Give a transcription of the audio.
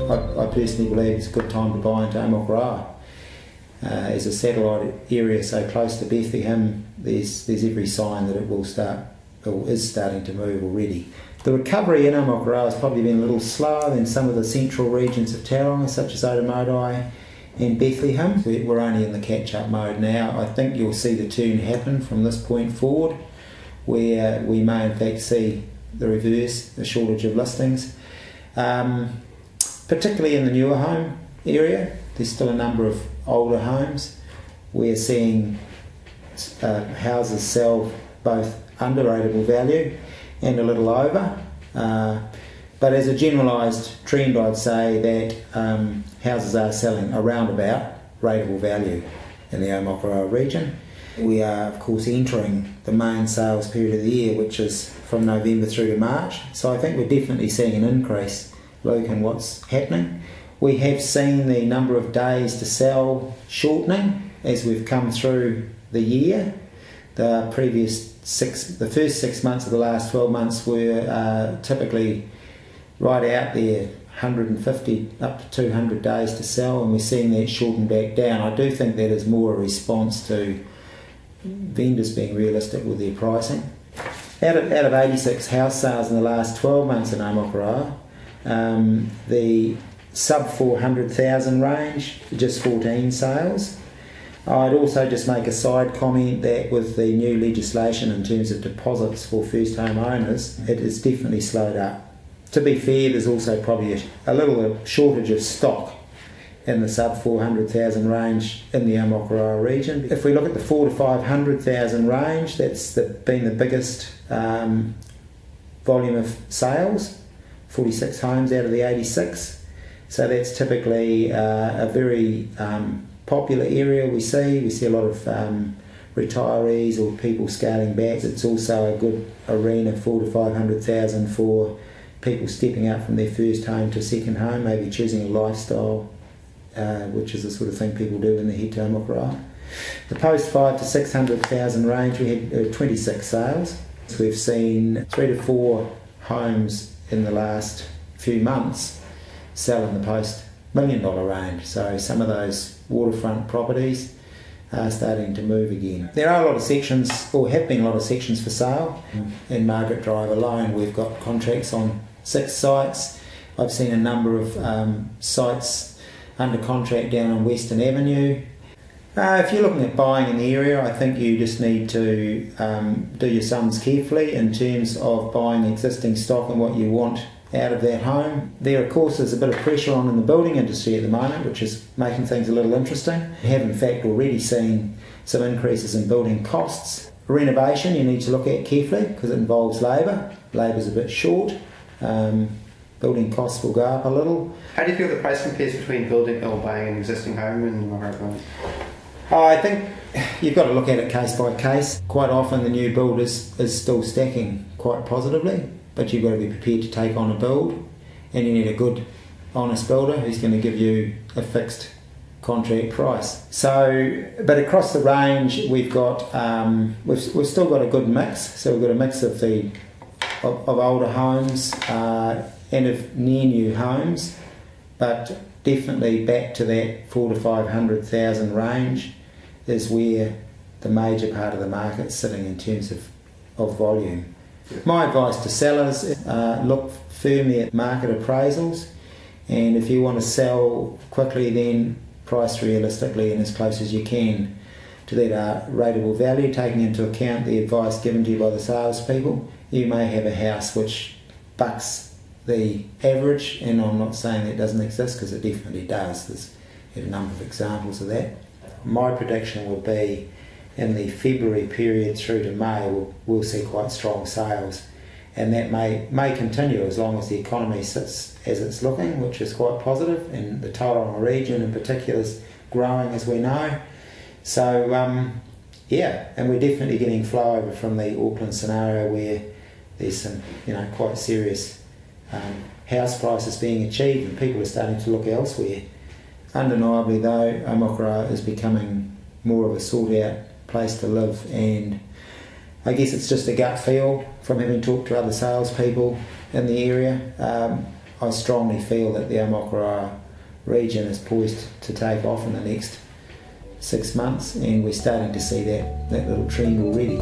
I personally believe it's a good time to buy into Omokoroa. As a satellite area so close to Bethlehem, there's every sign that it will start, or is starting to move already. The recovery in Omokoroa has probably been a little slower than some of the central regions of Tauranga, such as Otamotai and Bethlehem. We're only in the catch-up mode now. I think you'll see the turn happen from this point forward, where we may in fact see the reverse, the shortage of listings. Particularly in the newer home area, there's still a number of older homes. We're seeing houses sell both under rateable value and a little over. But as a generalised trend, I'd say that houses are selling around about rateable value in the Omokoroa region. We are, of course, entering the main sales period of the year, which is from November through to March. So I think we're definitely seeing an increase, Luke, in what's happening. We have seen the number of days to sell shortening as we've come through the year. The first 6 months of the last 12 months were typically right out there, 150 up to 200 days to sell, and we're seeing that shorten back down. I do think that is more a response to vendors being realistic with their pricing. Out of 86 house sales in the last 12 months in Omokoroa, the sub 400,000 range, just 14 sales. I'd also just make a side comment that with the new legislation in terms of deposits for first home owners, it has definitely slowed up. To be fair, there's also probably a little shortage of stock in the sub 400,000 range in the Omokoroa region. If we look at the 400 to 500,000 range, that's been the biggest volume of sales, 46 homes out of the 86. So that's typically a very popular area we see a lot of retirees or people scaling back. It's also a good arena, 400 to 500,000 for people stepping out from their first home to second home, maybe choosing a lifestyle, which is the sort of thing people do when they head to Omokoroa. The post 500 to 600,000 range, we had 26 sales. So we've seen 3 to 4 homes in the last few months sell in the post $1 million range. So some of those waterfront properties are starting to move again. There are a lot of sections, or have been a lot of sections for sale. In Margaret Drive alone, we've got contracts on 6 sites. I've seen a number of sites under contract down on Western Avenue. If you're looking at buying in the area, I think you just need to do your sums carefully in terms of buying existing stock and what you want out of that home. There, of course, there's a bit of pressure on in the building industry at the moment, which is making things a little interesting. We have, in fact, already seen some increases in building costs. Renovation you need to look at carefully because it involves labour. Labour's a bit short. Building costs will go up a little. How do you feel the price compares between building or buying an existing home in Omokoroa? I think you've got to look at it case by case. Quite often the new build is still stacking quite positively, but you've got to be prepared to take on a build, and you need a good, honest builder who's going to give you a fixed contract price. So, but across the range, we've got we've still got a good mix. So we've got a mix of older homes and of near new homes, but definitely back to that 400 to 500,000 range is where the major part of the market's sitting in terms of volume. My advice to sellers is look firmly at market appraisals, and if you want to sell quickly, then price realistically and as close as you can to that rateable value, taking into account the advice given to you by the salespeople. You may have a house which bucks the average, and I'm not saying that doesn't exist because it definitely does. There's a number of examples of that. My prediction would be in the February period through to May we'll see quite strong sales, and that may continue as long as the economy sits as it's looking, which is quite positive, and the Tauranga region in particular is growing, as we know. So yeah, and we're definitely getting flow over from the Auckland scenario where there's some quite serious house prices being achieved and people are starting to look elsewhere. Undeniably though, Omokoroa is becoming more of a sought out place to live, and I guess it's just a gut feel from having talked to other salespeople in the area. I strongly feel that the Omokoroa region is poised to take off in the next 6 months, and we're starting to see that little trend already.